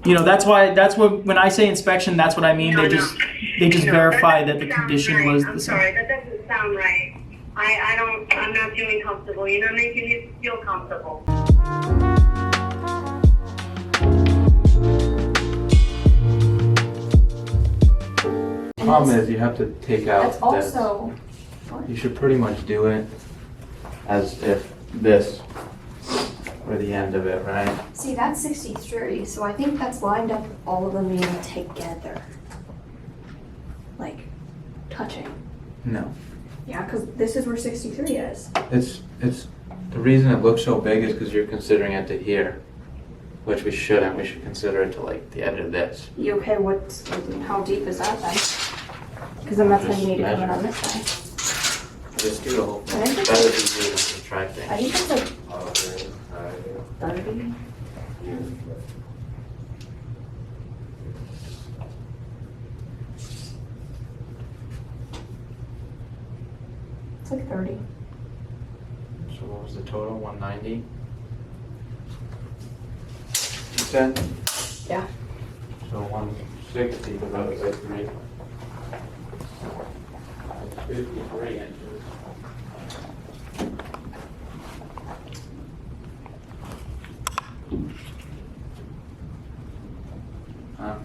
You know, that's what, when I say inspection, that's what I mean. They just verify that the condition was the I'm same. sorry, that doesn't sound right. I'm not feeling comfortable. You're not making me feel comfortable. The problem is you have to take out That's this. also. You should pretty much do it as if this were the end of it, right? See, that's 63, so I think that's lined up with all of them being together. Like, touching. No. Yeah, because this is where 63 is. It's the reason it looks so big is because you're considering it to here, which we shouldn't. We should consider it to like the edge of this. You okay, how deep is that then? Because then that's how you need to come in on this side. Just do the whole thing. I think Better than doing the subtracting. I think that's like 30. It's like 30. So what was the total? 190? You said? Yeah. So 160 divided by 3. 53 inches. Huh?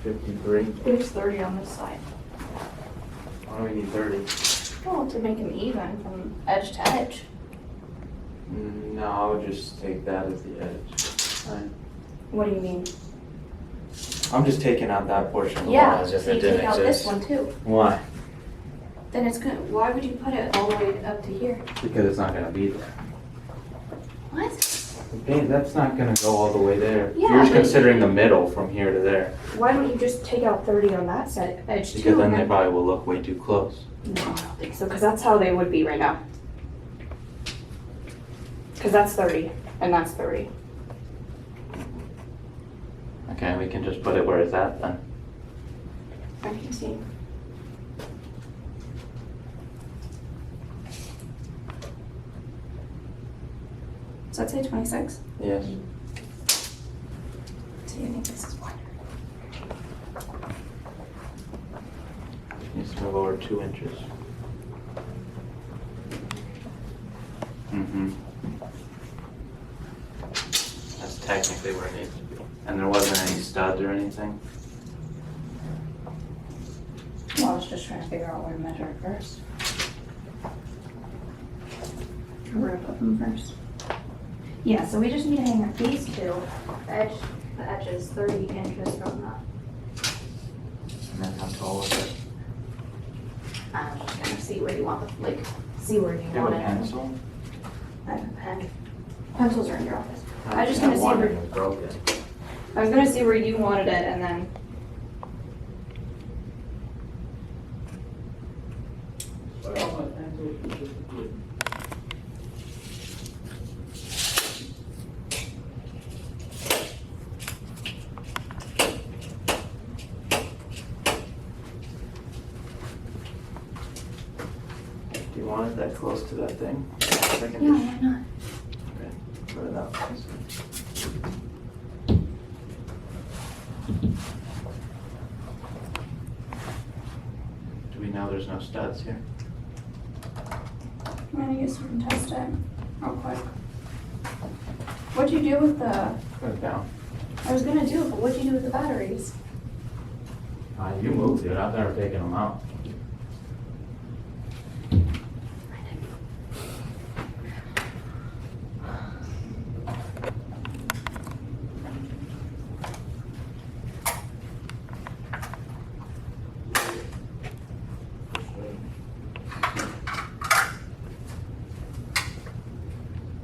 There's 30 on this side. Why do we need 30? Well, to make them even from edge to edge. No, I would just take that as the edge. Fine. What do you mean? I'm just taking out that portion of the Yeah, wall as if so it you didn't take out exist. this one too. Why? Then it's gonna, why would you put it all the way up to here? Because it's not gonna be there. What? Okay, that's not gonna go all the way there. Yeah, You're just but- considering the middle from here to there. Why don't you just take out 30 on that side, edge too? Because then and they probably will look way too close. No, I don't think so, because that's how they would be right now. Because that's 30, and that's 30. Okay, we can just put it where it's at then. I can see. Does that say 26? Yes. See, I think this is wider. Needs to move over 2 inches. Mm-hmm. That's technically where it needs to be. And there wasn't any studs or anything? Well, I was just trying to figure out where to measure it first. Where to put them first. Yeah, so we just need to hang up these two. The edge is 30 inches from that. And then how tall is it? I'm just gonna see where you want the, like, see where you Do you have want a it. pencil? I have a pen. Pencils are in your office. I was just have gonna see one where, and it was broken. I was gonna see where you wanted it and then. Do you want it that close to that thing? Second. Yeah, why not? Okay, put it up. Do we know there's no studs here? I'm gonna get some test it real quick. What'd you do with the, Put it down. I was gonna do it, but what'd you do with the batteries? You moved it, I've never taken them out.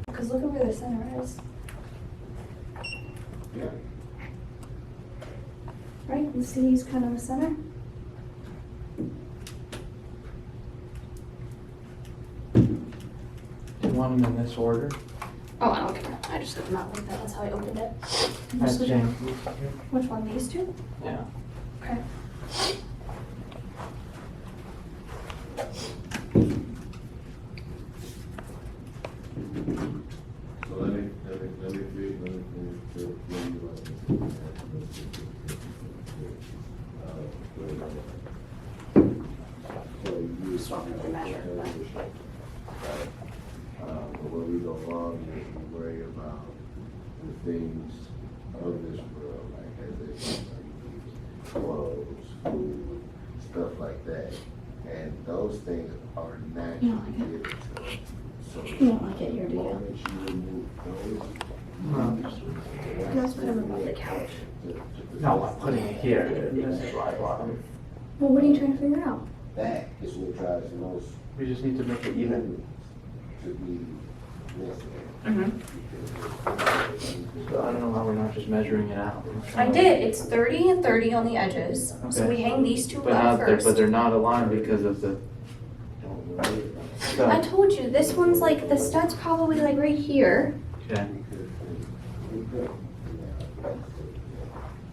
Because look at where the center is. Right, the C's kind of the center. Do you want them in this order? Oh, I don't care. I just did not like that. That's how I opened it. That's James. Which one? These two? Yeah. Okay. things of this world, like as they clothes, food, stuff like that. And those things are naturally like it? given to us. So You don't like it here, do the you? moment you remove those, Let's put them above the couch. No, I'm putting it here. This is why I bought them. Well, what are you trying to figure out? that is what drives most We just need to make it even. to be necessary. Mm-hmm. So I don't know why we're not just measuring it out. I did. It's 30 and 30 on the edges. So Okay. we hang these two But up not, first. but they're not aligned because of the I stud. told you, this one's like, the stud's probably like right here. Okay.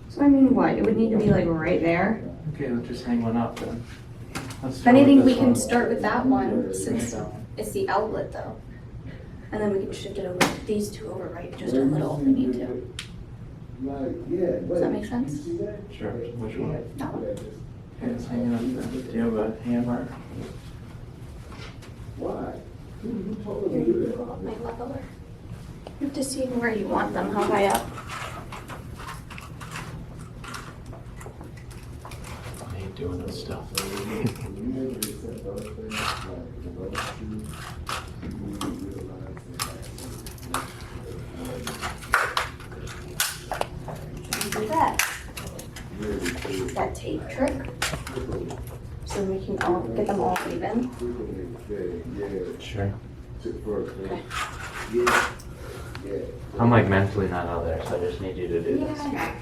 So I mean, what? It would need to be like right there. Okay, let's just hang one up then. Let's If start with anything, this we can one. start with that one since it's the outlet though. And then we can shift it over to these two over right just a little if we need to. Does that make sense? Sure. Which one? That one. Okay, let's hang it up then. Do you have a hammer? Why? Here, you go up my leveler. You have to see where you want them, how high up. I hate doing this stuff. Do that. That tape trick. So we can all get them all even. Sure. Okay. I'm like mentally not out there, so I just need you to do this. Yeah.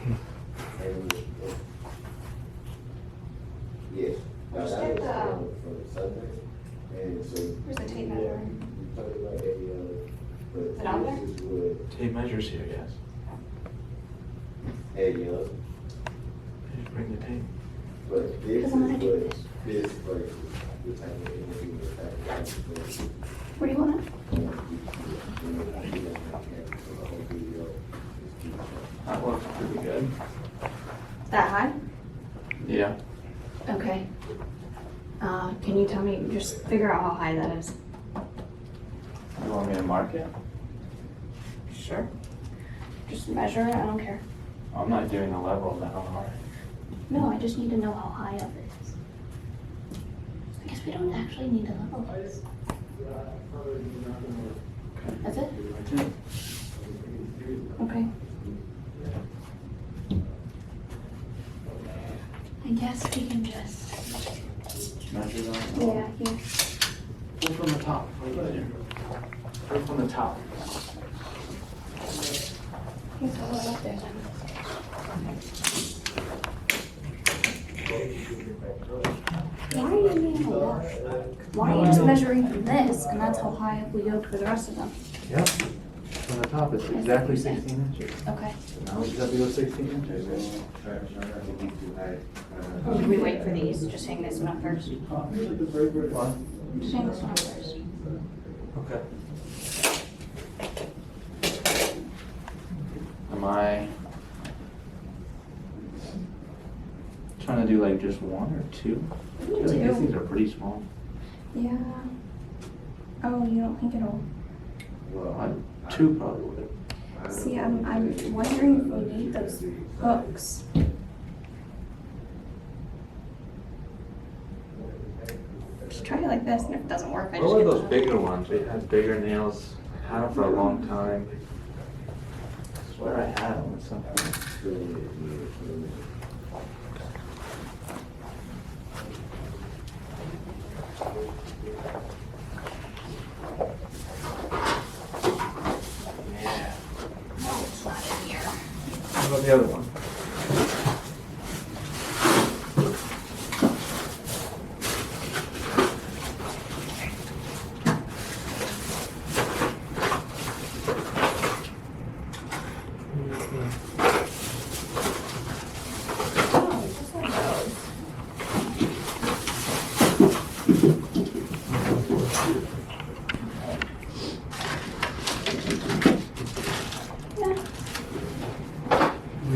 Yes. Where's the, And so. where's the tape measure? Is it out there? Tape measures here, yes. Hey, yo, Just bring the tape. but this Because is I'm gonna do what this. this versus the type of interview that Where do you want it? That looks pretty good. That high? Yeah. Okay. Can you tell me, just figure out how high that is? You want me to mark it? Sure. Just measure it, I don't care. I'm not doing the level now, am I? No, I just need to know how high up it is. I guess we don't actually need to level this. That's it? Okay. I guess we can just, Measure that? yeah, here. Go from the top. Go from the top. Here's all up there then. Why are you needing a lot? Why are you just measuring from this and that's how high up we go for the rest of them? Yep. From the top, it's exactly 16 inches. Okay. Now we just have to go 16 inches. Should we wait for these? Just hang this one up first. What? Just hang this one up first. Okay. Am I trying to do like just one or two? I feel like Two. these are pretty small. Yeah. Oh, you don't think it'll? Two probably would. See, I'm wondering if we need those hooks. Just try it like this, and if it doesn't work, I just What were get those the- bigger ones? We had bigger nails. I had them for a long time. I swear I had them at some point. Yeah. No, it's not in here. What about the other one? Oh, it's just like those. Yeah.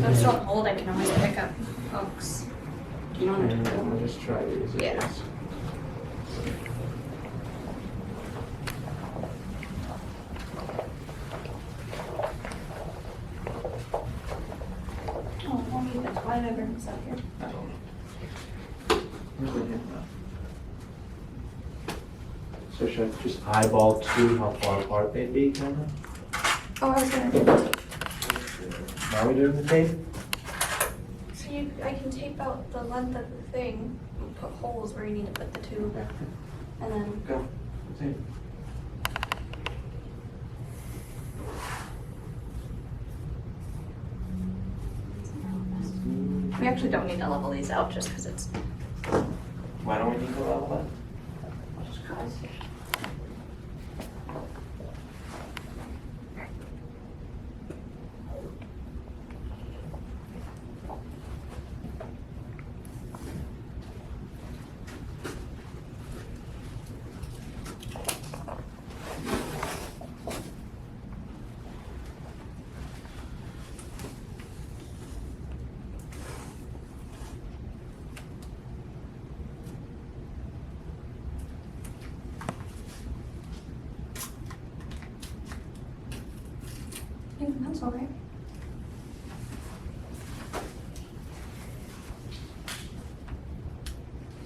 Those don't hold, I can always pick up hooks. Do you know what I'm And talking I'll about? just try these. I Yeah. guess. whatever, it's out here. I don't know. Where's the hint now? So should I just eyeball two, how far apart they'd be, kind of? Oh, I was gonna do the tape. Are we doing the tape? So I can tape out the length of the thing, and put holes where you need to put the tube, and then. Go. Tape. We actually don't need to level these out just because it's. Why don't we need to level that? Just cause. I think that's all right.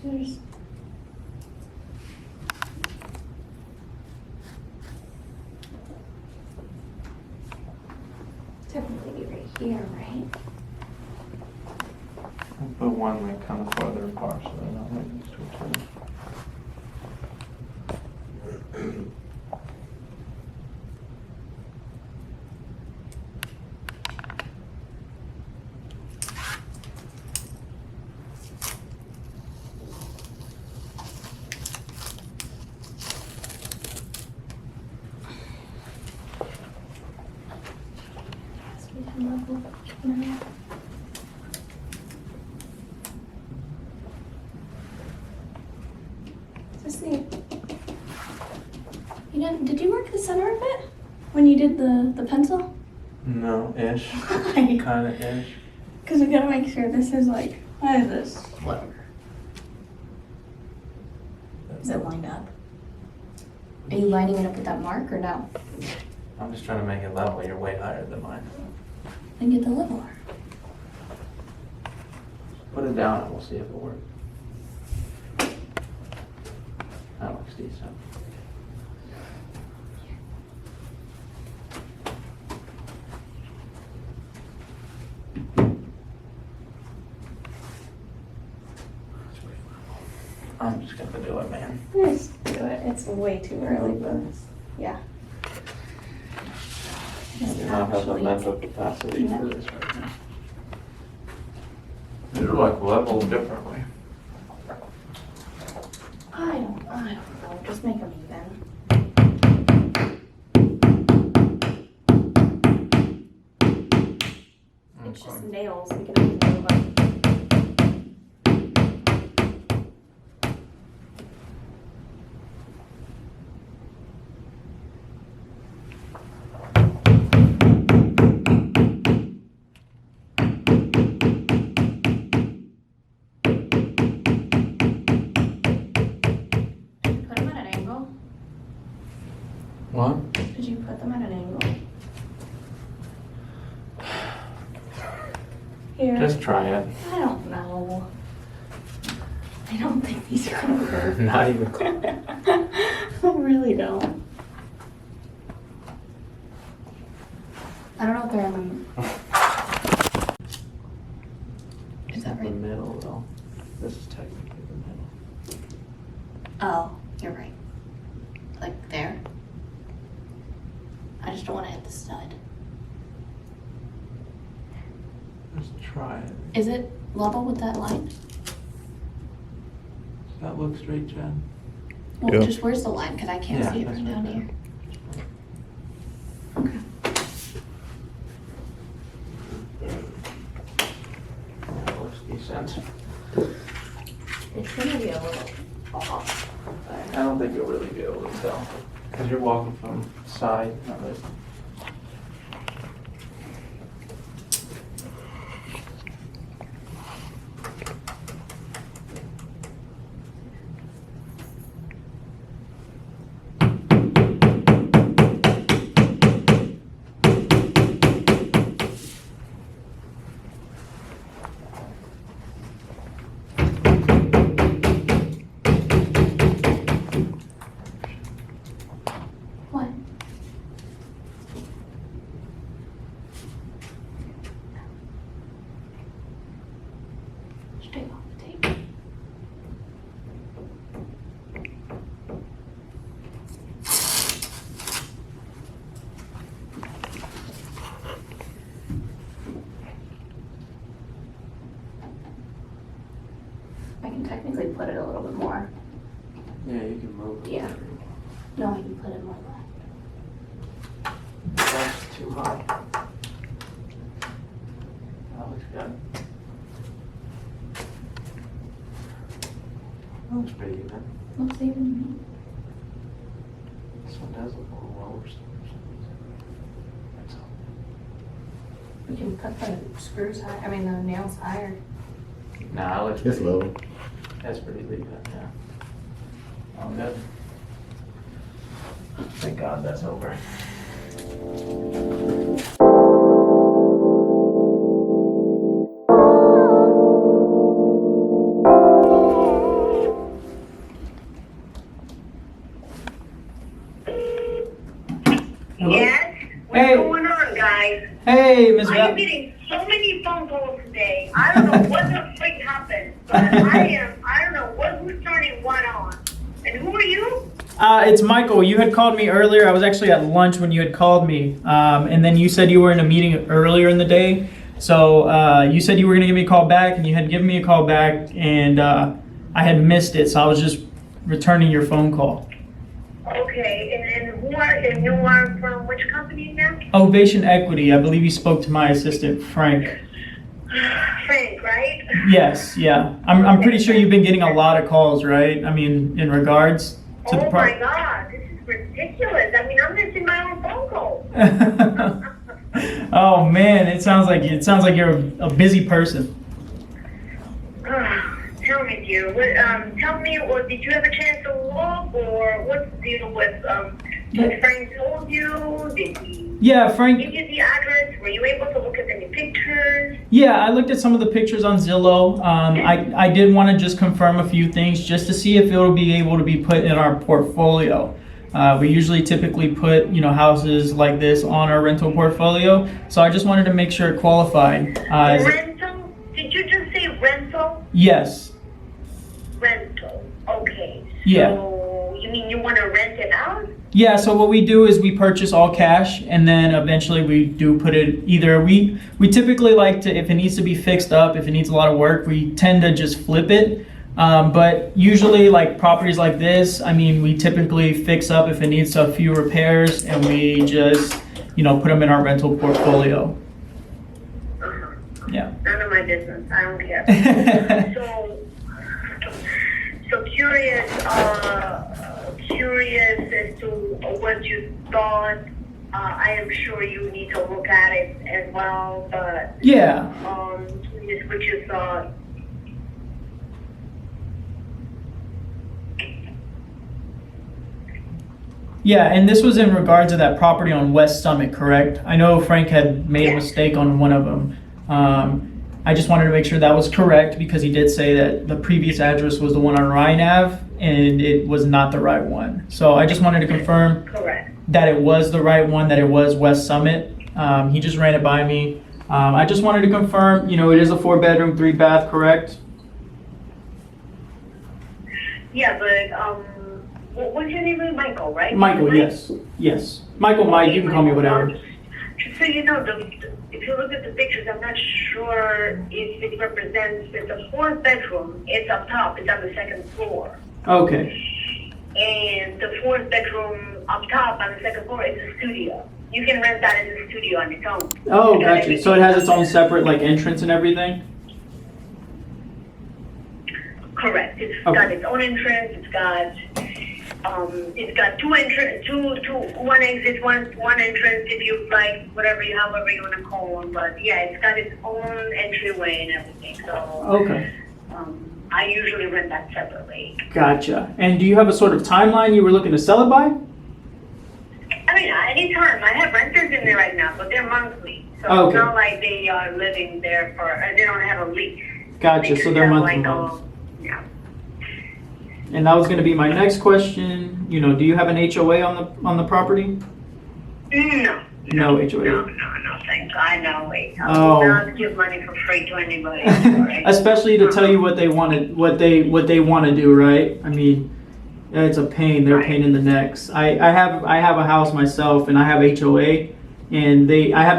There's. Technically be right here, right? I'll put one like kind of farther apart so they're not right next to each other. Just the. Did you mark the center of it when you did the pencil? No, ish. Why? Kind of ish. Because we gotta make sure this is like, what is this? Whatever. Is it lined up? Are you lining it up with that mark or no? I'm just trying to make it level. You're way higher than mine. Then get the leveler. Put it down and we'll see if it works. That looks decent. I'm just gonna do it, man. Just do it. It's way too early, but yeah. I do not have the mental capacity for this right now. They're like leveled differently. I don't know. Just make them even. It's just nails. We can always move them. Put them at an angle. What? Did you put them at an angle? Here. Just try it. I don't know. I don't think these are gonna work. Not even close. I really don't. I don't know if they're in the. Is that The right? middle though. This is technically the middle. Oh, you're right. Like there? I just don't want to hit the stud. Just try it. Is it level with that line? Does that look straight, Jen? Well, Yeah. just where's the line? Because I can't Yeah, see it that's right right down there. here. Okay. That looks decent. It's gonna be a little off. I don't think you'll really be able to tell. Because you're walking from side, not like. put it a little bit more. Yeah, you can move it. Yeah. No, I can put it more. That's too high. That looks good. That looks pretty even. Looks even. This one does look a little lower. For some reason. That's all. You can cut the screws high, I mean the nails higher. Nah, it looks It's pretty. low. That's pretty leave it, yeah. All good. Thank God that's over. Hello? Yes? What's Hey. going on, guys? Hey, Ms. I'm Val. getting so many phone calls today. I don't know what the freak happened, but I don't know who's turning what on. And who are you? It's Michael. You had called me earlier. I was actually at lunch when you had called me. And then you said you were in a meeting earlier in the day. So you said you were going to give me a call back, and you had given me a call back, and I had missed it. So I was just returning your phone call. Okay, and you are from which company now? Ovation Equity. I believe you spoke to my assistant, Frank. Frank, right? Yes, yeah. I'm pretty sure you've been getting a lot of calls, right? I mean, in regards to the Oh my God, this is ridiculous. I mean, I'm missing my own phone calls. Oh man, it sounds like you're a busy person. Tell me, dear. Tell me, or did you have a chance to look, or what's the deal with? Did Frank told you? Did he Yeah, Frank. give you the address? Were you able to look at any pictures? Yeah, I looked at some of the pictures on Zillow. I did want to just confirm a few things just to see if it'll be able to be put in our portfolio. We usually typically put, houses like this on our rental portfolio. So I just wanted to make sure it qualified. Rental? Did you just say rental? Yes. Rental. Okay. Yeah. So you mean you want to rent it out? Yeah, so what we do is we purchase all cash, and then eventually we do put it either, we typically like to, if it needs to be fixed up, if it needs a lot of work, we tend to just flip it. But usually like properties like this, I mean, we typically fix up if it needs a few repairs, and we just, put them in our rental portfolio. Yeah. None of my business. I don't care. So curious as to what you thought. I am sure you need to look at it as well, but Yeah. curious what you thought. Yeah, and this was in regard to that property on West Summit, correct? I know Frank had made a Yes. mistake on one of them. I just wanted to make sure that was correct because he did say that the previous address was the one on Ryan Ave and it was not the right one. So I just wanted to confirm Correct. that it was the right one, that it was West Summit. He just ran it by me. I just wanted to confirm, it is a 4-bedroom, 3-bath, correct? Yeah, but what's your name? Michael, right? Michael, yes. Yes. Michael, Mike, you can call me whatever. So if you look at the pictures, I'm not sure if it represents it's a 4th bedroom. It's up top. It's on the 2nd floor. Okay. And the 4th bedroom up top on the 2nd floor is a studio. You can rent that as a studio on its own. Oh, It's got gotcha. So it has its own separate entrance and everything? Correct. It's Okay. got its own entrance. It's got two entrance, one exit, one entrance. If you like, however you want to call them. But yeah, it's got its own entryway and everything. So Okay. I usually rent that separately. Gotcha. And do you have a sort of timeline you were looking to sell it by? I mean, anytime. I have renters in there right now, but they're monthly. So Okay. it's not like they are living there they don't have a lease. Gotcha. So they're month to month. Yeah. And that was going to be my next question. Do you have an HOA on the property? No. No HOA. No, thank God, no, wait. I Oh. will not give money for free to anybody. Right? Especially to tell you what they want to do, right? I mean, it's a pain. They're a pain in the necks. I have a house myself, and I have HOA, and I have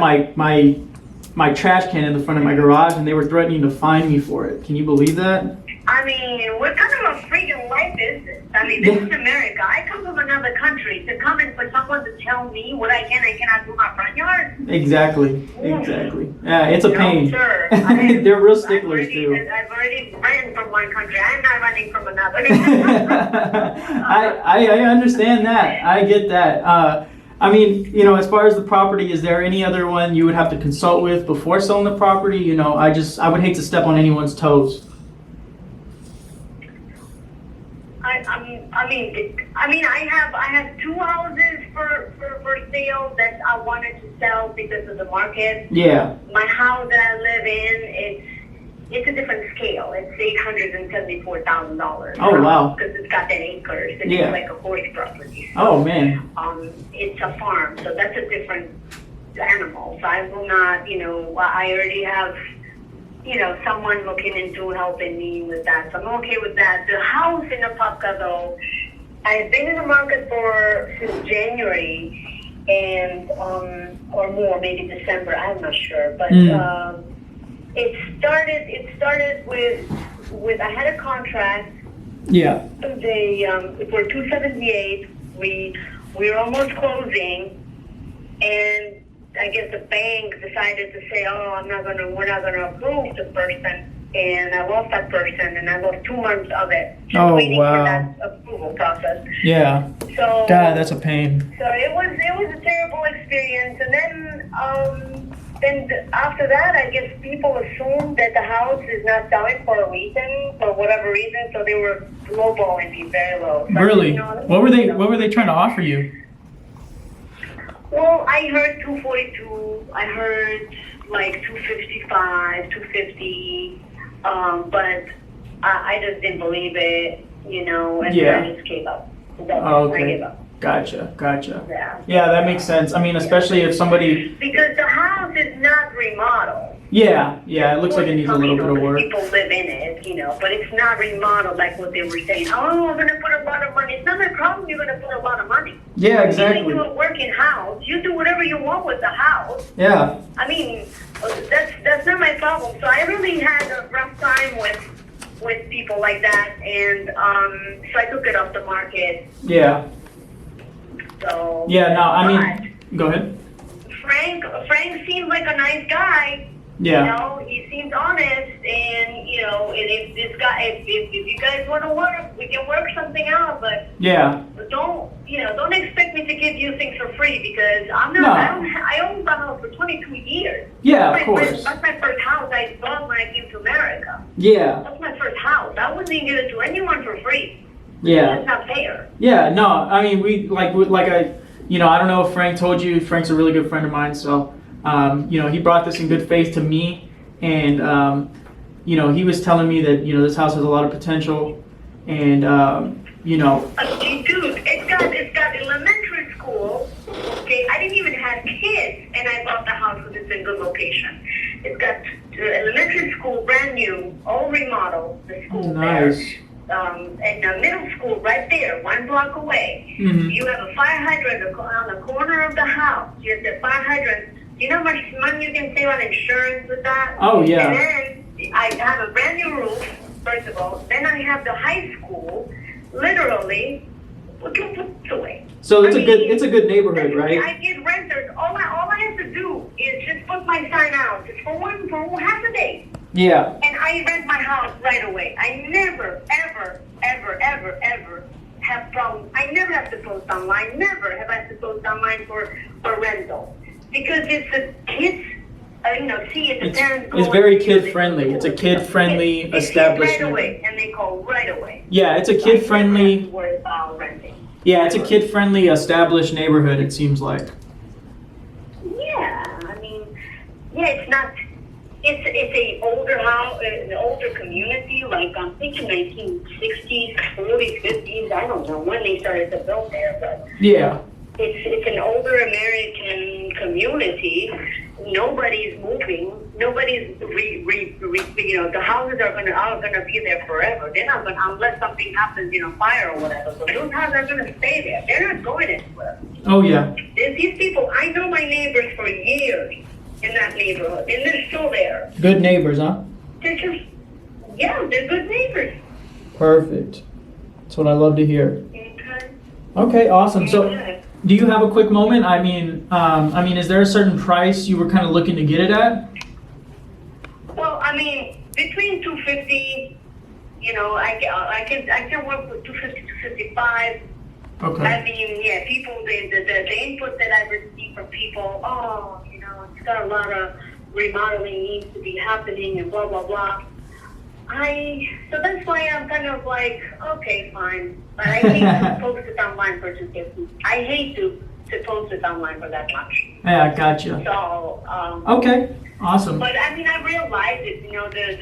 my trash can in the front of my garage, and they were threatening to fine me for it. Can you believe that? I mean, what kind of a freaking life is this? I mean, this is America. I come from another country to come and for someone to tell me what I can and cannot do in my front yard? Exactly. Yeah, it's a pain. No, sir. They're real sticklers too. I've already ran from one country. I'm not running from another. I understand that. I get that. I mean, you know, as far as the property, is there any other one you would have to consult with before selling the property? You know, I would hate to step on anyone's toes. I mean, I have two houses for sale that I wanted to sell because of the market. Yeah. My house that I live in, it's a different scale. It's $874,000. Oh, wow. Because it's got 10 acres. It's Yeah. like a horse property. Oh man. It's a farm, so that's a different animal. So I will not, you know, I already have, you know, someone looking into helping me with that. So I'm okay with that. The house in Apopka, though, I've been in the market since January, and or more, maybe December. I'm not sure, but it started with I had a contract. Yeah. They for 278. We're almost closing, and I guess the bank decided to say, "Oh, we're not gonna approve the person," and I lost that person, and I lost 2 months of it just waiting for that approval process. Yeah. So God, that's a pain. So it was a terrible experience, and then after that, I guess people assumed that the house is not selling for a reason, for whatever reason, so they were lowballing me very low. So Really? you know, What were they trying to offer you? Well, I heard 242. I heard like 255, 250. But I just didn't believe it, you know, and Yeah. I just gave up. Oh, I okay. gave up. Gotcha. Yeah. Yeah, that makes sense. I mean, especially if somebody. Because the house is not remodeled. Yeah. It looks like it needs a little bit of work. People live in it, you know, but it's not remodeled like what they were saying. Oh, I'm going to put a lot of money. It's not my problem you're going to put a lot of money. Yeah, You exactly. do a working house. You do whatever you want with the house. Yeah. I mean, that's not my problem. So I really had a rough time with people like that, and so I took it off the market. Yeah. So Yeah. No, I mean, go ahead. Frank seemed like a nice guy. Yeah. You know, he seemed honest, and you know, and if you guys want to work, we can work something out. But Yeah. don't expect me to give you things for free because I'm not. No. I owned the house for 22 years. Yeah, That's of my course. That's my first house I bought when I came to America. Yeah. That's my first house. I wouldn't even give it to anyone for free. Yeah. That's not fair. Yeah. No, I mean, I don't know if Frank told you. Frank's a really good friend of mine, so. You know, he brought this in good faith to me, and you know, he was telling me that, you know, this house has a lot of potential, and you know. Dude, it's got elementary school. Okay, I didn't even have kids, and I bought the house because it's in good location. It's got elementary school, brand new, all remodeled. The school Nice. there. And the middle school right there, 1 block away. Mhm. You have a fire hydrant on the corner of the house. You have the fire hydrant. You know how much money you can save on insurance with that? Oh, yeah. And then I have a brand new roof, first of all. Then I have the high school, literally, 2 blocks away. So it's a good neighborhood, right? I get renters. All I have to do is just put my sign out just for half a day. Yeah. And I rent my house right away. I never, ever, ever, ever, ever have problems. I never have to post online. Never have I to post online for rental. Because it's a kids, see it, the parents go. It's very and- kid-friendly. It's a kid-friendly It's establishment. right away, and they call right away. Yeah, it's a So I never have kid-friendly. to worry about renting. Yeah, it's a kid-friendly established neighborhood. It seems like. Yeah, I mean, it's not. It's a older house, an older community. Like I'm thinking 1960s, 40s, 50s. I don't know when they started to build there, but Yeah. it's an older American community. Nobody's moving. Nobody's the houses are gonna be there forever. They're not gonna, unless something happens, fire or whatever. So those houses are gonna stay there. They're not going anywhere. Oh yeah. These people, I know my neighbors for years in that neighborhood, and they're still there. Good neighbors, huh? They're just Yeah, they're good neighbors. Perfect. That's what I love to hear. Okay. Okay, awesome. So, Okay. do you have a quick moment? I mean, is there a certain price you were kind of looking to get it at? Well, I mean, between 250, you know, I can work with 250 to 55. Okay. I mean, yeah, people, the input that I receive from people, oh, you know, it's got a lot of remodeling needs to be happening and blah, blah, blah. So that's why I'm kind of like, okay, fine. But I hate to post it online for 250. I hate to post it online for that much. Yeah, gotcha. So, Okay, awesome. but I mean, I realize it, you know, there's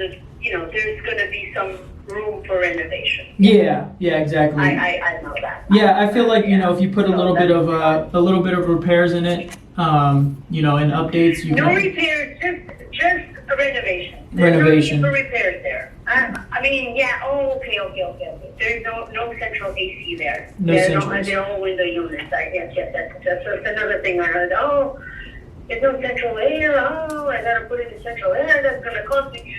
going to be some room for renovation. Yeah, exactly. I know that. Yeah, I feel like, you know, if you put a little bit of repairs in it, you know, and updates, you No can. repairs, just a renovation. Renovation. There's no need for repairs there. I mean, yeah. Oh, okay. There's no central AC there. No central AC. They're all window units. Yes. That's another thing I heard. Oh, there's no central air. Oh, I gotta put in the central air. That's gonna cost me.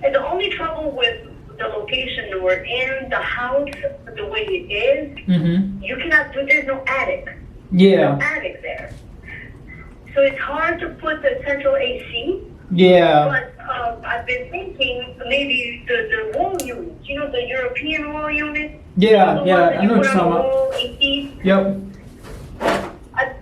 And the only trouble with the location we're in, the house, the way it is, Mm-hmm. you cannot do. There's no attic. Yeah. No attic there. So it's hard to put the central AC. Yeah. But I've been thinking maybe the wall units, you know, the European wall units. Yeah. The ones Yeah. that I you know what put you're on the talking about. wall, AC. Yep.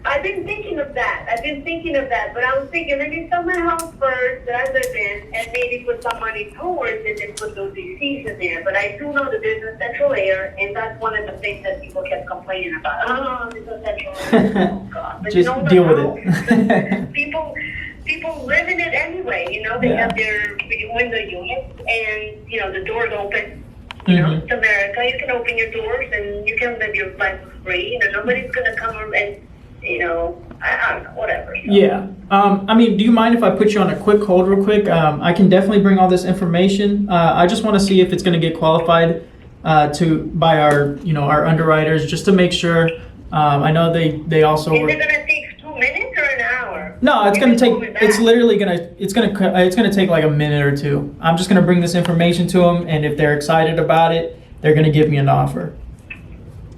I've been thinking of that. But I was thinking, let me sell my house first that I live in and maybe put some money towards it and put those ACs in there. But I do know that there's no central air, and that's one of the things that people kept complaining about. Oh, there's no central air. Oh, God. But Just no, deal with no. it. People live in it anyway, you know, they have their window units and, you know, the doors open. You know, Mhm. it's America, you can open your doors and you can live your life for free. You know, nobody's going to come and, you know, I don't know, whatever. So. Yeah. I mean, do you mind if I put you on a quick hold real quick? I can definitely bring all this information. I just want to see if it's going to get qualified by our underwriters, just to make sure. I know they also Is were. it going to take 2 minutes or an hour? No, it's You gonna can take. call me back. It's gonna take like a minute or two. I'm just gonna bring this information to them, and if they're excited about it, they're gonna give me an offer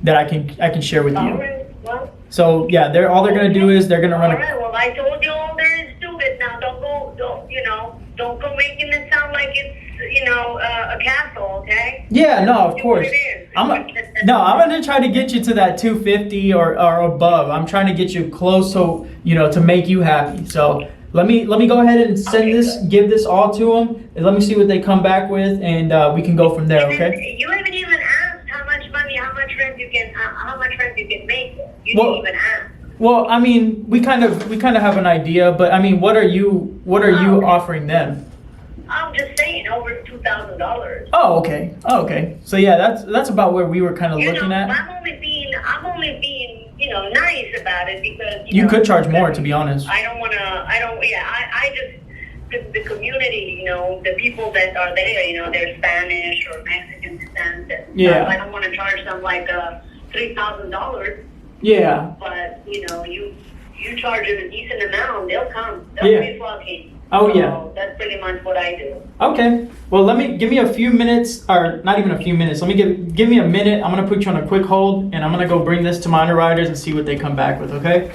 that I can share with All you. right, well, So yeah, they're gonna do is they're gonna all run. right, well, I told you all there is to it. Now, don't go making it sound like it's, you know, a castle, okay? Yeah, no, of Do course. what it is. I'm gonna try to get you to that 250 or above. I'm trying to get you close, so to make you happy. So let me go ahead and send Okay, this, give this all to them, and let me see what they come back with, and we can go from there. And then Okay? you haven't even asked how much money, how much rent you can make. You Well- didn't even ask. Well, I mean, we kind of have an idea, but I mean, what are you offering them? I'm just saying, over $2,000. Oh, okay. So yeah, that's about where we were kind of looking at. I'm only being, nice about it because You could charge more, to be honest. I just the community, the people that are there, they're Spanish or Mexican descent. And Yeah. I don't want to charge them like $3,000, Yeah. but you charge them a decent amount, they'll come. They'll Yeah. be flocking. Oh, So yeah. that's pretty much what I do. Okay. Well, give me a few minutes, or not even a few minutes. Let me give me a minute. I'm gonna put you on a quick hold, and I'm gonna go bring this to my underwriters and see what they come back with. Okay.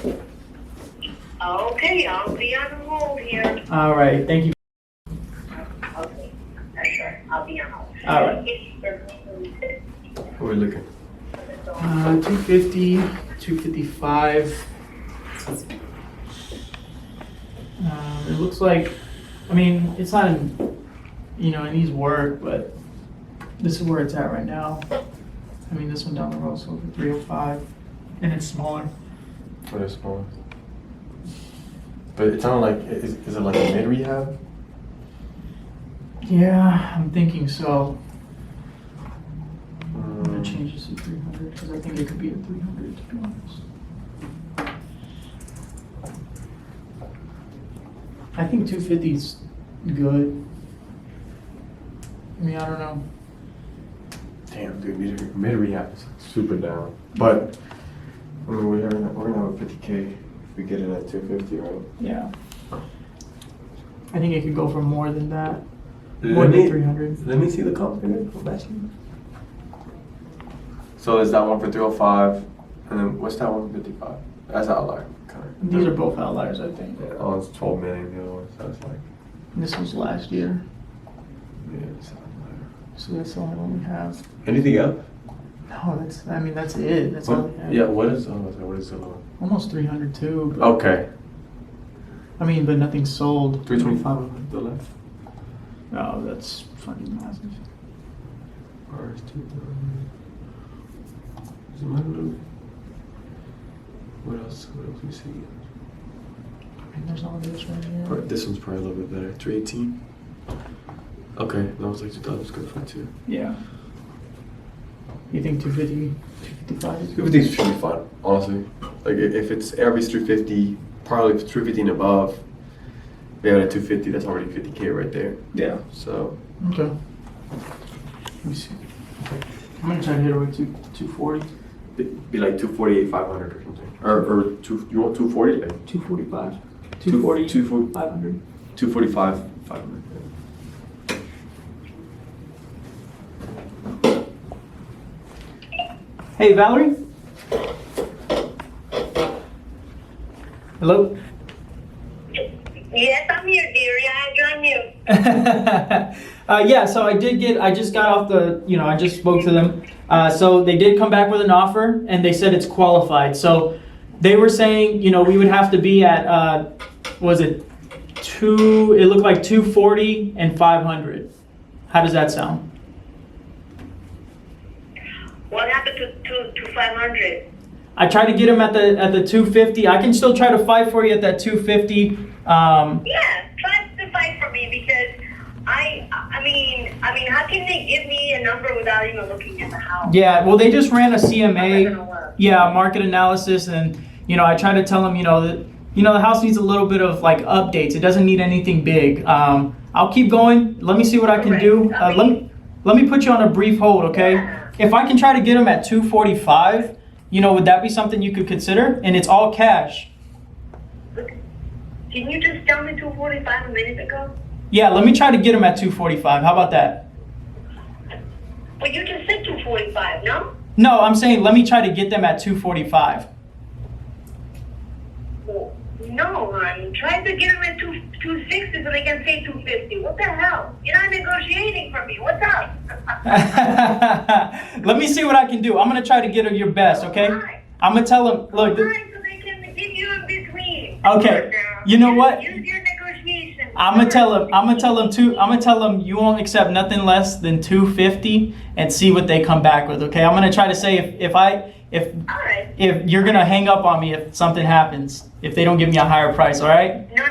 Okay, I'll be on hold here. All right. Thank you. Okay, sure, I'll be on hold. All right. What are we looking? 250, 255. It looks like, I mean, it's not it needs work, but this is where it's at right now. I mean, this one down the road, so for 305, and it's smaller. What is small? But it sounded like, is it like a mid rehab? Yeah, I'm thinking so. I'm gonna Mm, change this to 300 because I think it could be a 300, to be honest. I think 250 is good. I mean, I don't know. Damn, dude, mid rehab is super down. But I mean, we're gonna have a 50K if we get it at 250, right? Yeah. I think it could go for more than that. More Let than me 300. let me see the comp figure. for matching. So there's that one for 305, and then what's that one for 55? That's outlier. Kind of. These are both outliers, I think. Yeah, oh, it's 12 million. The other one, so it's like This was last year, yeah, it's outlier. so that's the only one we have. Anything else? No, that's it. That's all we have. Yeah. What is the other one? Almost 300 too. But, Okay. I mean, but nothing's sold. 325 on the left. Oh, that's fucking massive. Ours too. Is it mine? What else? What else we see? I mean, there's all this right here. This one's probably a little bit better. 318. Okay, that was like 2,000 square foot too. Yeah. You think 250, 255 is good? 250 should be fine, honestly. Like if it's average 350, probably 350 and above. We have at 250. That's already 50K right there. Yeah. So Okay. Let me see. I'm gonna try to hit her with 240. it'd be like 248, 500 or something. Or you want 240? Like 245. 240, 240, 500. 245, 500. Hey, Valerie? Hello? Yes, I'm here, dearie. I join you. Yeah, so I just got off I just spoke to them. So they did come back with an offer and they said it's qualified. So they were saying, we would have to be at, it looked like 240 and 500. How does that sound? What happened to 500? I tried to get him at the 250. I can still try to fight for you at that 250. Yeah, try to fight for me because I mean, how can they give me a number without even looking at the house? Yeah, well, they just ran a How's that gonna CMA, work? market analysis, and I tried to tell them, that the house needs a little bit of like updates. It doesn't need anything big. I'll keep going. Let me see what I can do. Let me put you on a brief hold, okay? Yeah. If I can try to get them at 245, would that be something you could consider? And it's all cash. Can you just tell me 245 a minute ago? Yeah, let me try to get them at 245. How about that? But you just said 245, no? No, I'm saying let me try to get them at 245. Well, no, hon. Try to get them at 260 so they can say 250. What the hell? You're not negotiating for me. What's up? Let me see what I can do. I'm gonna try to get her your best, okay? Why? I'm gonna tell them. Look. Why? So they can give you in between. Okay. You know what? Use your negotiation. I'm gonna tell them you won't accept nothing less than 250 and see what they come back with. Okay. I'm gonna try to say if All right. you're gonna hang up on me if something happens, if they don't give me a higher price. All right. No.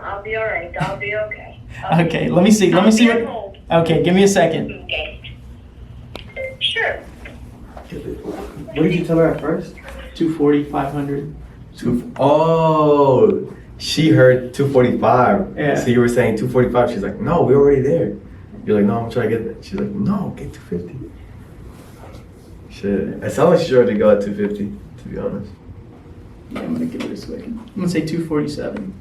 I'll be all right. I'll be okay. Okay. Let me see. Let me see I'll be on what. hold. Okay. Give me a second. Okay. Sure. What did you tell her at first? 240, 500. Oh, she heard 245. Yeah. So you were saying 245. She's like, no, we're already there. You're like, no, I'm trying to get that. She's like, no, get 250. Shit. It sounds like she already got 250, to be honest. Yeah, I'm gonna give it a second. I'm gonna say 247.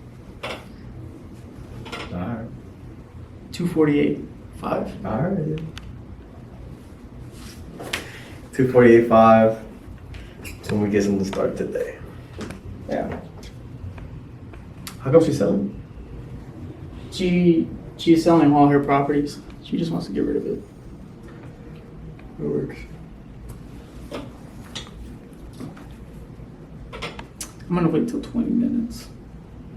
Alright. 248, 5. Alright. 248.5. So we get something to start today. Yeah. How come she's selling? She's selling all her properties. She just wants to get rid of it. It works. I'm gonna wait till 20 minutes.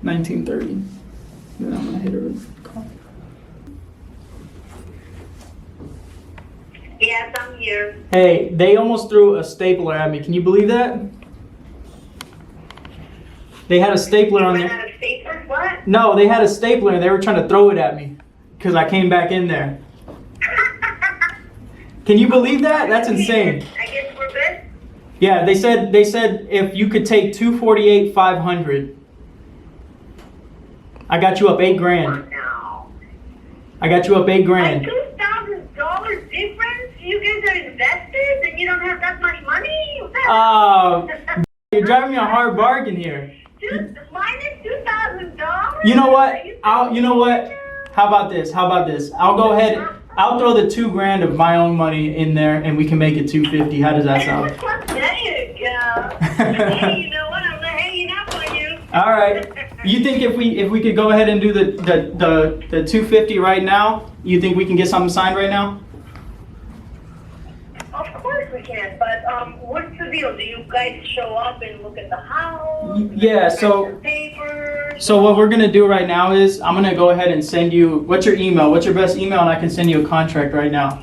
19:30. Then I'm gonna hit her with a call. Yes, I'm here. Hey, they almost threw a stapler at me. Can you believe that? They had a stapler on Ran there. out of stapler? What? No, they had a stapler and they were trying to throw it at me because I came back in there. Can you believe that? That's insane. I guess we're good. Yeah, they said if you could take 248, 500. I got you up $8,000. No. I got you up $8,000. $2,000 difference? You guys are investors and you don't have that much money? Oh, you're driving me a hard bargain here. Minus $2,000? You know what? Are you You know what? How about this? I'll go ahead. I'll throw the $2,000 of my own money in there, and we can make it $250. How does that sound? There you go. Hey, you know what? I'm not hanging up on you. All right. You think if we could go ahead and do the $250 right now, you think we can get something signed right now? Of course we can, but what's the deal? Do you guys show up and look at the house? Yeah, so- Papers? So what we're gonna do right now is I'm gonna go ahead and send you. What's your email? What's your best email? And I can send you a contract right now.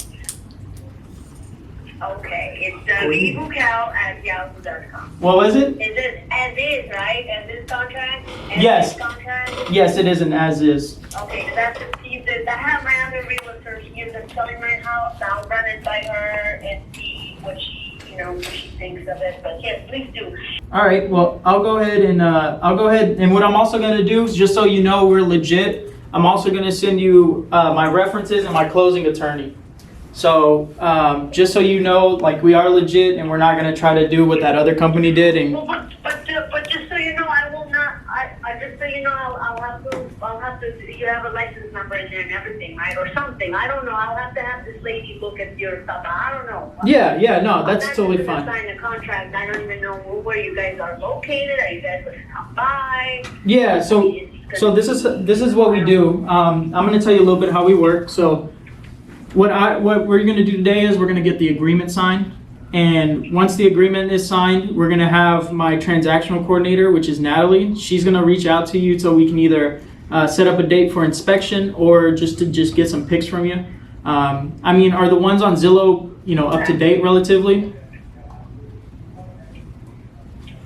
Okay, it's evilcal@yahoo.com. What was it? Is it as is, right? As is contract? As Yes. is contract? Yes, it is an as is. Okay, so that's the piece that I have my other realtor here that's selling my house. I'll run it by her and see what she thinks of it. But yes, please do. All right. Well, I'll go ahead and what I'm also gonna do is, just so you know we're legit, I'm also gonna send you my references and my closing attorney. So just so you know, like, we are legit, and we're not gonna try to do what that other company did. And Well, but just so you know, I will not. I just so you know, I'll have to. You have a license number in there and everything, right, or something. I don't know. I'll have to have this lady look at your stuff. I don't know. yeah, no, I'm that's not totally just gonna fine. sign a contract. I don't even know where you guys are located. Are you guys gonna come by? Yeah. So this is what we do. I'm gonna tell you a little bit how we work. So what we're gonna do today is we're gonna get the agreement signed. And once the agreement is signed, we're gonna have my transactional coordinator, which is Natalie. She's gonna reach out to you so we can either set up a date for inspection or just to get some pics from you. I mean, are the ones on Zillow, up to date relatively?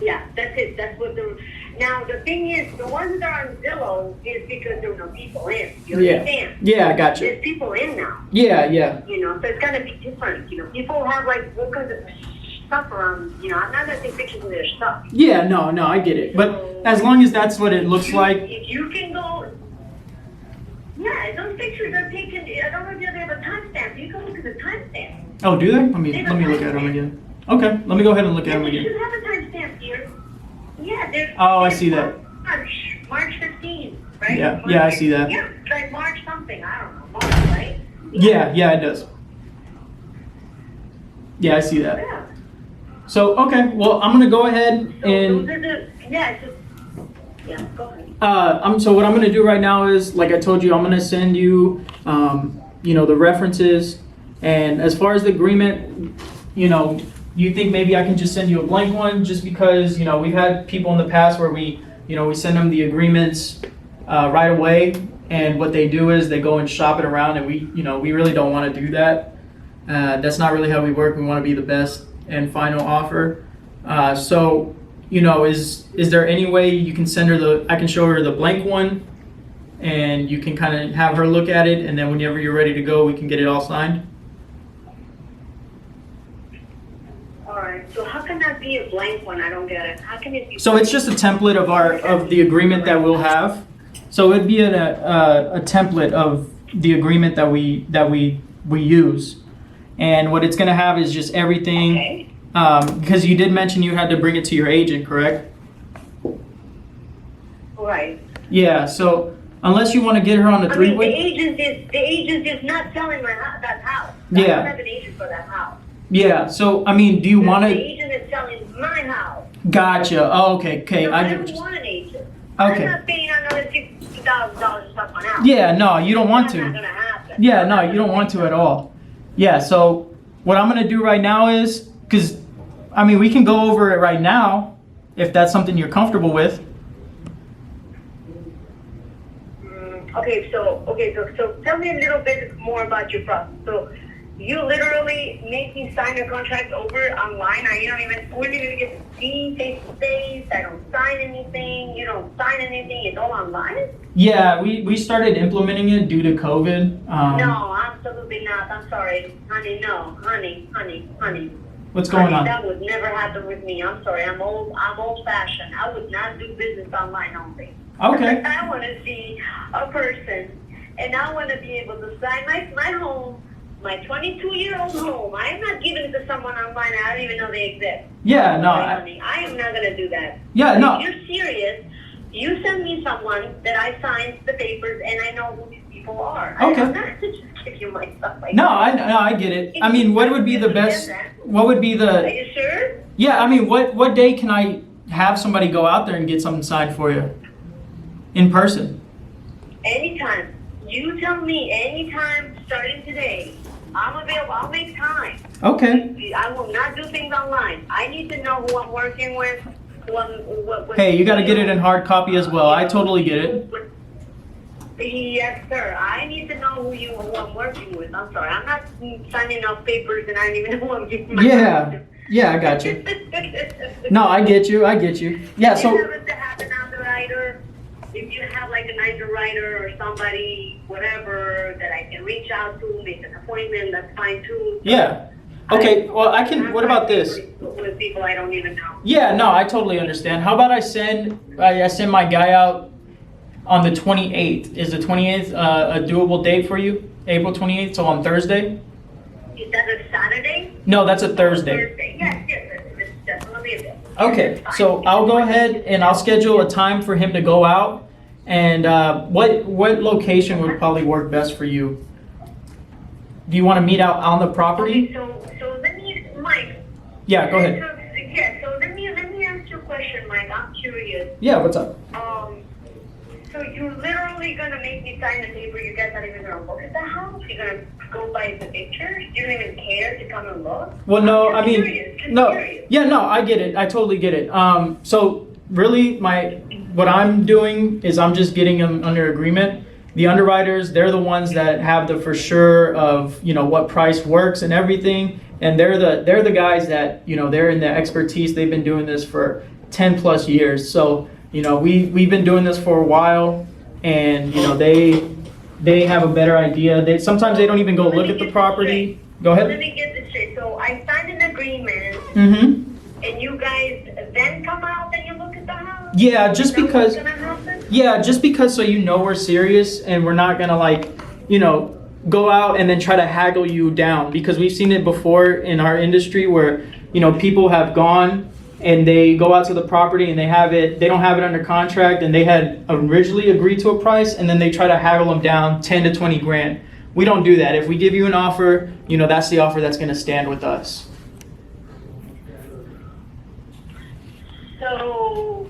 Yeah, that's it. That's what the. Now the thing is, the ones that are on Zillow is because there are no people in. You understand? Yeah, I got you. There's people in now. Yeah. So it's gonna be different. People have like all kinds of stuff around. I'm not gonna take pictures of their stuff. Yeah, no, I get it. But as long as that's what it looks like. If you can go. Yeah, those pictures are taken. I don't know if they have a timestamp. You can look at the timestamp. Oh, do they? Let me look at them again. Okay, let me go ahead and look at them They again. should have a timestamp here. Yeah, there's. Oh, I see that. March 15th, right? Yeah, I see that. Yeah, like March something. I don't know. March, right? Yeah, it does. Yeah, I see that. Yeah. So, okay, well, I'm gonna go ahead So and those are the. Yeah, go ahead. so what I'm gonna do right now is, like I told you, I'm gonna send you, the references. And as far as the agreement, you think maybe I can just send you a blank one, just because we've had people in the past where we send them the agreements right away, and what they do is they go and shop it around, and we really don't want to do that. That's not really how we work. We want to be the best and final offer. So is there any way you can send her I can show her the blank one, and you can kind of have her look at it, and then whenever you're ready to go, we can get it all signed? Alright, so how can that be a blank one? I don't get it. How can it be? So it's just a template of the agreement that we'll have. So it'd be a template of the agreement that we use, and what it's gonna have is just everything. Okay. Because you did mention you had to bring it to your agent, correct? Right. Yeah. So unless you want to get her on a The three-way. agent is not selling that house. Yeah. I don't have an agent for that house. Yeah. So I mean, do you want The to? agent is selling my house. Gotcha. Oh, okay. No, I I get don't what you're. want an agent. Okay. I'm not paying another $60,000 stuff on house. Yeah. No, you don't want That's not to. gonna happen. Yeah. No, you don't want to at all. Yeah. So what I'm gonna do right now is, because I mean, we can go over it right now if that's something you're comfortable with. Okay, so tell me a little bit more about your process. So you literally make me sign a contract over online. We don't even get to see face to face. I don't sign anything. You don't sign anything. It's all online? Yeah, we started implementing it due to COVID. No, absolutely not. I'm sorry. Honey, no. Honey. What's going Honey, on? that would never happen with me. I'm sorry. I'm old fashioned. I would not do business online only. Okay. I want to see a person, and I want to be able to sign my home, my 22-year-old home. I am not giving it to someone online. I don't even know they exist. Yeah, no. Honey, I am not going to do that. Yeah, no. If you're serious, You send me someone that I signed the papers and I know who these people are. Okay. I'm not just give you my stuff like No, that. I get it. I mean, what would be the best? What would be Are the? you sure? Yeah, I mean, what day can I have somebody go out there and get something signed for you? In person. Anytime. You tell me anytime starting today. I'm available. I'll make time. Okay. I will not do things online. I need to know who I'm working with. What Hey, you got to get it in hard copy as well. I totally get it. Yes, sir. I need to know who I'm working with. I'm sorry. I'm not signing off papers and I don't even know who I'm giving my Yeah. Yeah, I got you. No, I get you. Yeah, If so you happen to have an underwriter, if you have like an underwriter or somebody, whatever, that I can reach out to, make an appointment, that's fine too. yeah. Okay, well, I can, what about this? With people I don't even know. Yeah, no, I totally understand. How about I send my guy out on the 28th? Is the 28th a doable date for you? April 28th, so on Thursday? Is that a Saturday? No, that's a Thursday. Thursday. Yes, it's definitely a day. Okay, It's fine. so I'll go ahead and I'll schedule a time for him to go out. And what location would probably work best for you? Do you want to meet out on the property? Okay, so let me, Mike. Yeah, go ahead. Yeah, so let me ask you a question, Mike. I'm curious. Yeah, what's up? So you're literally gonna make me sign the paper? You guys not even gonna look at the house? You're gonna go by the pictures? You don't even care to come and look? Well, no, I'm I mean, curious, no, curious. yeah, no, I get it. I totally get it. So really, what I'm doing is I'm just getting them under agreement. The underwriters, they're the ones that have the for sure of, what price works and everything. And they're the guys that, they're in the expertise. They've been doing this for 10 plus years. So, we've been doing this for a while, and, they have a better idea. Sometimes they don't even go Let me look at get the this property. Go Let ahead. me get this straight. So I signed an agreement, Mm-hmm. and you guys then come out and you look at the house? Yeah, just Is that because. what's gonna happen? Yeah, just because so we're serious and we're not gonna go out and then try to haggle you down, because we've seen it before in our industry where, people have gone and they go out to the property and they don't have it under contract, and they had originally agreed to a price and then they try to haggle them down 10 to 20 grand. We don't do that. If we give you an offer, that's the offer that's gonna stand with us. So,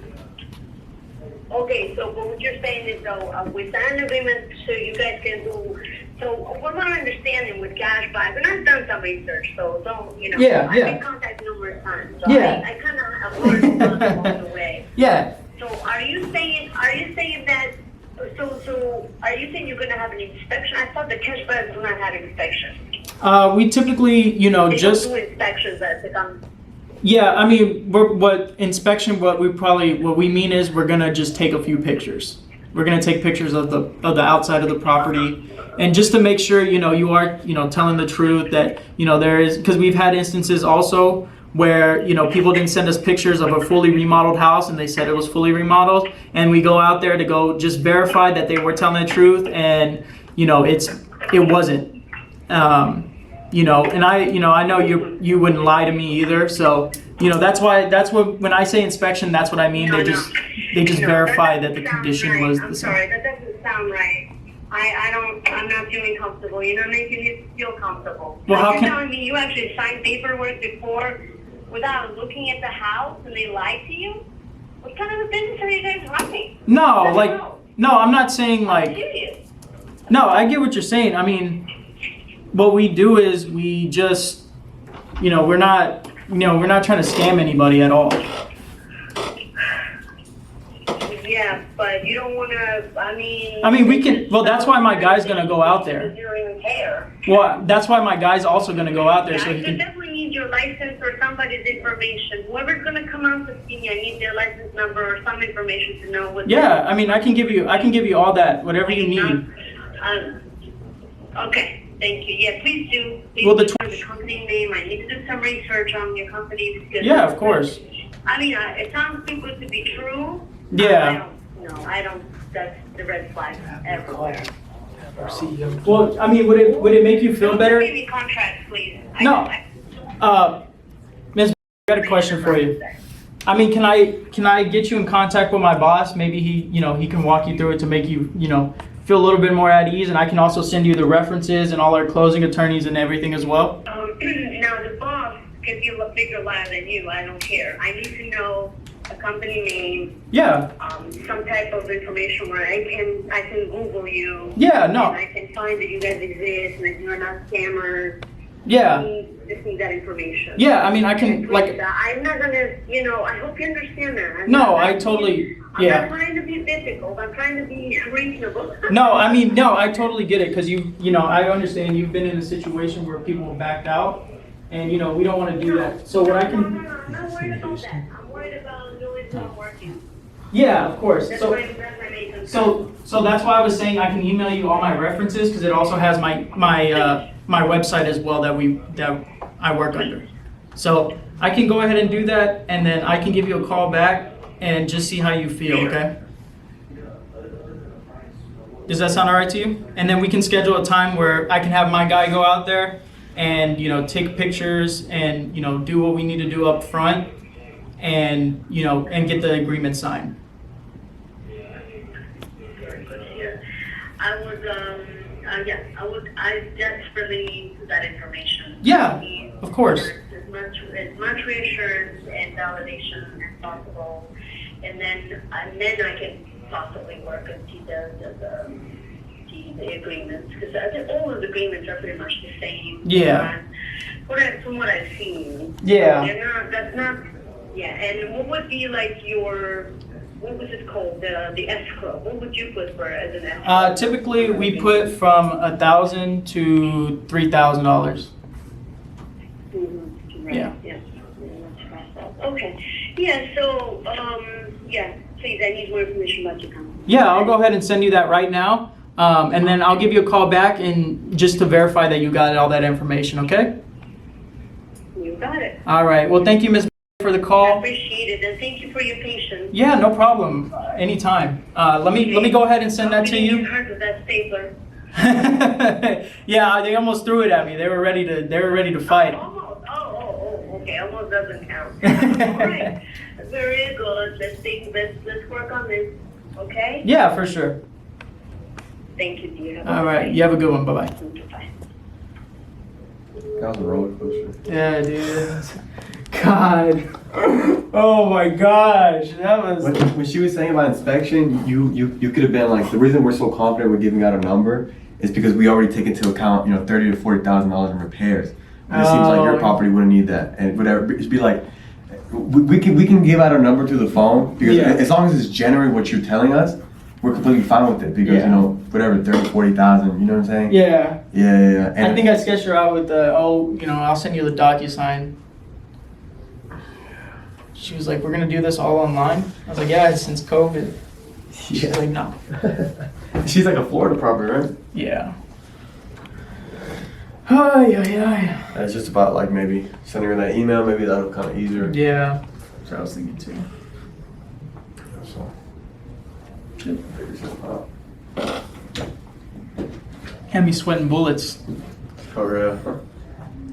okay, so what you're saying is though, we signed an agreement so you guys can do, so what my understanding with cash buys, and I've done some research, so don't, Yeah, I've yeah. been contacted numerous times, so Yeah. I kind of have learned along the way. Yeah. So are you saying that, so are you saying you're gonna have an inspection? I thought the cash buyers do not have inspection. We typically, They just. don't do inspections as it comes. Yeah, I mean, what we mean is we're gonna just take a few pictures. We're gonna take pictures of the outside of the property, and just to make sure you are telling the truth, that there is, because we've had instances also where people didn't send us pictures of a fully remodeled house and they said it was fully remodeled, and we go out there to go just verify that they were telling the truth, and it wasn't. And I know you wouldn't lie to me either. So, that's what, when I say inspection, that's what I mean. They just verify that the doesn't sound condition right. was I'm the sorry, same. that doesn't sound right. I'm not feeling comfortable. You're not making me feel comfortable. Well, how You're can- telling me you actually signed paperwork before without looking at the house and they lied to you? What kind of a business are you guys running? No, I'm not saying I'm serious. no, I get what you're saying. I mean, what we do is we just, we're not trying to scam anybody at all. Yeah, but you don't want to, I mean, we can, well, that's why my guy's gonna go out there. You don't even care. Well, that's why my guy's also gonna go out there so I he can. definitely need your license or somebody's information. Whoever's gonna come out to see me, I need their license number or some information to know what. Yeah, I mean, I can give you all that, whatever you need. Okay, thank you. Yeah, please do. Please Well, the do the company name. I need to do some research on your company. Because, Yeah, of course. I mean, it sounds too good to be true. Yeah. I don't, that's the red flag everywhere. Well, I mean, would it make you feel Don't better? give me contracts, please. No. Ms. I got a question for you. I mean, can I get you in contact with my boss? Maybe he can walk you through it to make you, feel a little bit more at ease, and I can also send you the references and all our closing attorneys and everything as well. Now the boss could be a bigger liar than you. I don't care. I need to know a company name, Yeah. some type of information where I can Google you. Yeah, no. And I can find that you guys exist and that you're not scammers. Yeah. I just need that information. Yeah, I mean, I can, like, I'm not gonna, I hope you understand that. no, I totally, I'm yeah. not trying to be difficult. I'm trying to be reasonable. No, I mean, no, I totally get it, because I understand you've been in a situation where people have backed out, and, we don't want to do that. So what I No, can, I'm not worried about that. I'm worried about doing it's not working. yeah, of course. That's So, my main concern. so that's why I was saying I can email you all my references, because it also has my website as well that I work under. So I can go ahead and do that, and then I can give you a call back and just see how you feel, okay? Does that sound all right to you? And then we can schedule a time where I can have my guy go out there and, take pictures and, do what we need to do up front and, and get the agreement signed. Very good to hear. I desperately need that information. Yeah, I need of course. As much reassurance and validation as possible, and then I can possibly work and see the agreements, because I think all of the agreements are pretty much the same. Yeah. From what I've seen. Yeah. That's not, yeah, and what would be like what was it called, the escrow? What would you put for as an escrow? Typically, we put from $1,000 to $3,000. Right, Yeah. yeah. Okay, yeah, so, please, I need more information about your company. Yeah, I'll go ahead and send you that right now, and then I'll give you a call back and just to verify that you got all that information. Okay? You got it. All right. Well, thank you, Ms. for the I call. appreciate it, and thank you for your patience. Yeah, no problem. Anytime. Let me go ahead and send that to you. Hurt with that stapler. Yeah, they almost threw it at me. They were ready to fight. Almost. Okay, almost doesn't count. All right, very good. Let's work on this. Okay. Yeah, for sure. Thank you, dear. All right. You have a good one. Bye bye. Bye. That was a roller coaster. Yeah, dude. God. Oh my gosh. That was. When she was saying about inspection, you could have been like, the reason we're so confident we're giving out a number is because we already take into account, $30,000 to $40,000 in repairs. But it seems like your property wouldn't need that, and whatever. It'd be like, we can give out a number to the phone because Yeah. as long as it's generally what you're telling us, we're completely fine with it because Yeah. whatever 30, 40,000. You know what I'm saying? Yeah. Yeah. And I think I sketched her out with I'll send you the DocuSign. She was like, we're gonna do this all online. I was like, yeah, since COVID. She's like, no. she's like a Florida property, right? Yeah. Ay, ay, ay. It's just about like maybe sending her that email. Maybe that'll kind of ease her. Yeah. That's what I was thinking too. So. Can't be sweating bullets. Oh yeah.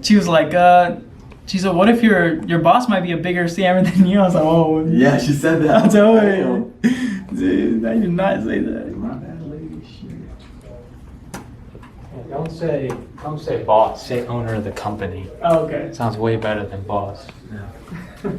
She was like, she said, what if your boss might be a bigger scammer than you? I was like, oh. Yeah, she said that. I told her. Dude, I did not say that. My bad, lady. Shit. Don't say boss. Say owner of the company. Oh, okay. Sounds way better than boss. Yeah.